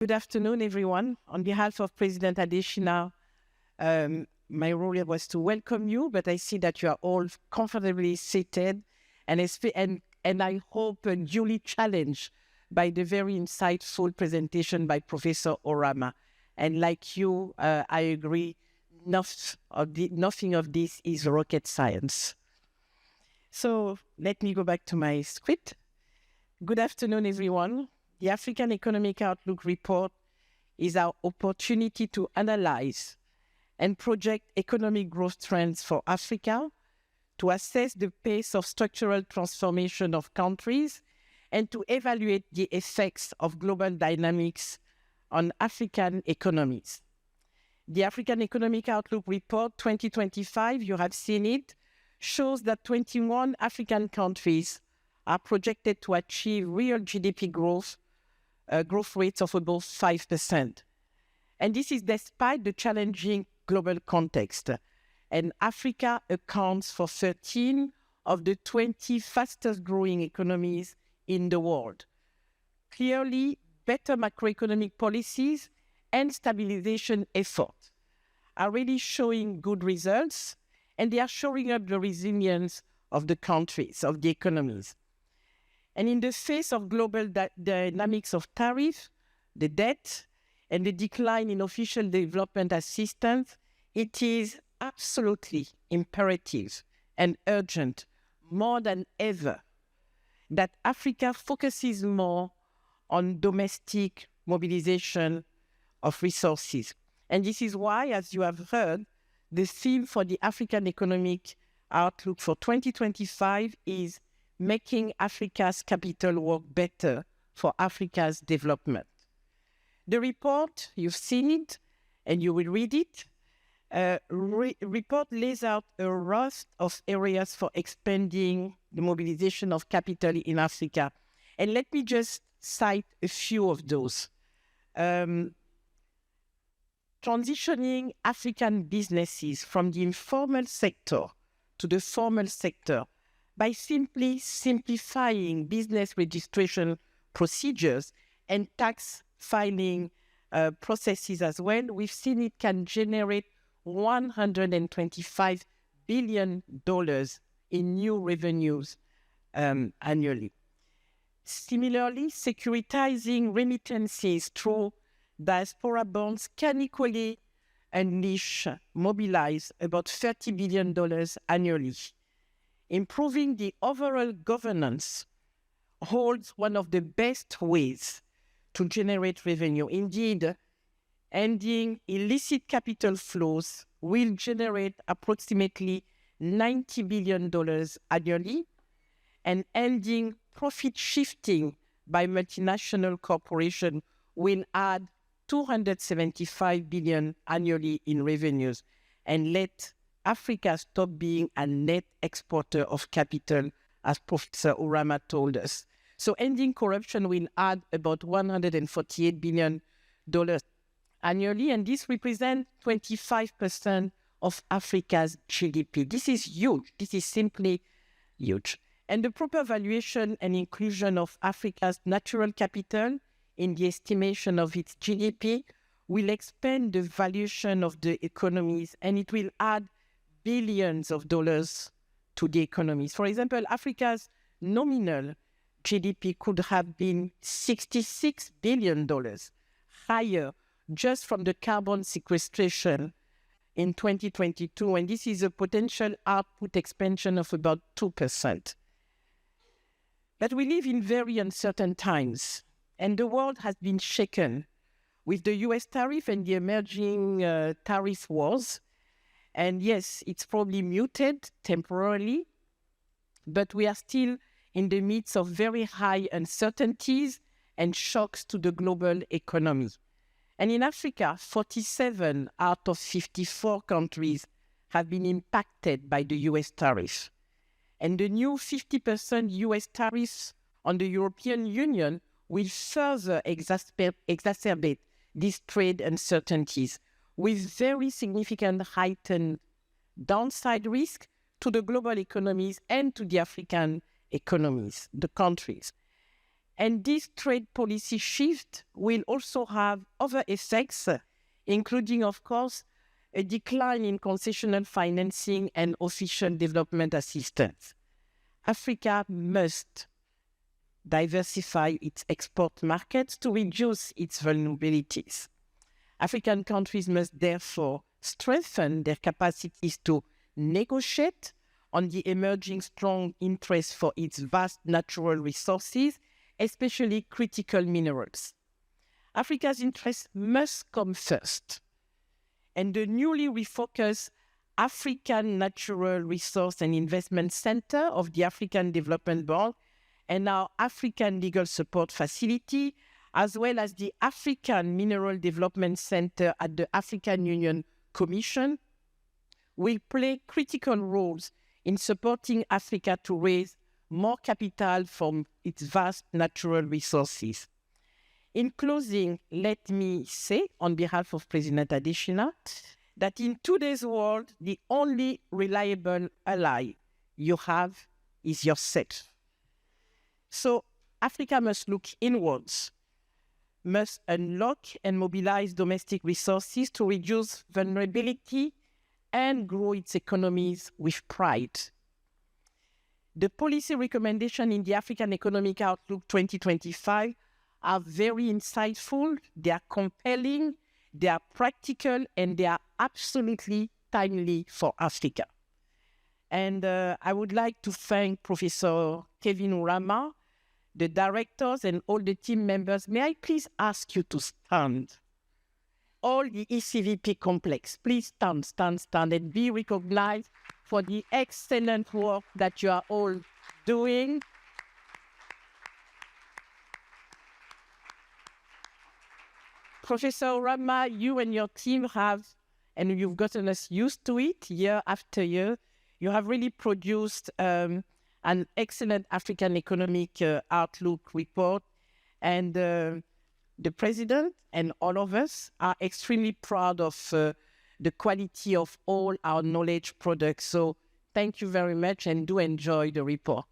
Good afternoon, everyone. On behalf of President Adesina, my role was to welcome you, but I see that you are all comfortably seated and I hope duly challenged by the very insightful presentation by Professor Orama. And like you, I agree, nothing of this is rocket science. So let me go back to my script. Good afternoon, everyone. The African Economic Outlook Report is our opportunity to analyze and project economic growth trends for Africa, to assess the pace of structural transformation of countries, and to evaluate the effects of global dynamics on African economies. The African Economic Outlook Report 2025, you have seen it, shows that 21 African countries are projected to achieve real GDP growth rates of above 5%. And this is despite the challenging global context. And Africa accounts for 13 of the 20 fastest growing economies in the world. Clearly, better macroeconomic policies and stabilization efforts are really showing good results, and they are showing up the resilience of the countries, of the economies. And in the face of global dynamics of tariff, the debt, and the decline in official development assistance, it is absolutely imperative and urgent, more than ever, that Africa focuses more on domestic mobilization of resources. And this is why, as you have heard, the theme for the African Economic Outlook for 2025 is making Africa's capital work better for Africa's development. The report, you've seen it, and you will read it. Report lays out a raft of areas for expanding the mobilization of capital in Africa. And let me just cite a few of those. Transitioning African businesses from the informal sector to the formal sector by simply simplifying business registration procedures and tax filing processes as well, we've seen it can generate $125 billion in new revenues annually. Similarly, securitizing remittances through diaspora bonds can equally mobilize about $30 billion annually. Improving the overall governance holds one of the best ways to generate revenue. Indeed, ending illicit capital flows will generate approximately $90 billion annually, and ending profit shifting by multinational corporations will add $275 billion annually in revenues and let Africa stop being a net exporter of capital, as Professor Orama told us. So ending corruption will add about $148 billion annually, and this represents 25% of Africa's GDP. This is huge. This is simply huge. And the proper valuation and inclusion of Africa's natural capital in the estimation of its GDP will expand the valuation of the economies, and it will add billions of dollars to the economies. For example, Africa's nominal GDP could have been $66 billion higher just from the carbon sequestration in 2022, and this is a potential output expansion of about 2%. But we live in very uncertain times, and the world has been shaken with the US tariff and the emerging tariff wars. And yes, it's probably muted temporarily, but we are still in the midst of very high uncertainties and shocks to the global economy. And in Africa, 47 out of 54 countries have been impacted by the US tariff. And the new 50% US tariffs on the European Union will further exacerbate these trade uncertainties, with very significant heightened downside risk to the global economies and to the African economies, the countries. And this trade policy shift will also have other effects, including, of course, a decline in concessional financing and official development assistance. Africa must diversify its export markets to reduce its vulnerabilities. African countries must therefore strengthen their capacities to negotiate on the emerging strong interest for its vast natural resources, especially critical minerals. Africa's interests must come first, and the newly refocused African Natural Resource and Investment Center of the African Development Bank and our African Legal Support Facility, as well as the African Mineral Development Center at the African Union Commission, will play critical roles in supporting Africa to raise more capital from its vast natural resources. In closing, let me say, on behalf of President Adesina, that in today's world, the only reliable ally you have is yourself. So Africa must look inwards, must unlock and mobilize domestic resources to reduce vulnerability and grow its economies with pride. The policy recommendations in the African Economic Outlook 2025 are very insightful, they are compelling, they are practical, and they are absolutely timely for Africa. And I would like to thank Professor Kevin Urama, the directors, and all the team members. May I please ask you to stand? All the ECVP complex, please stand, and be recognized for the excellent work that you are all doing. Professor Urama, you and your team have, and you've gotten us used to it year after year, you have really produced an excellent African Economic Outlook report. And the President and all of us are extremely proud of the quality of all our knowledge products. So thank you very much, and do enjoy the report.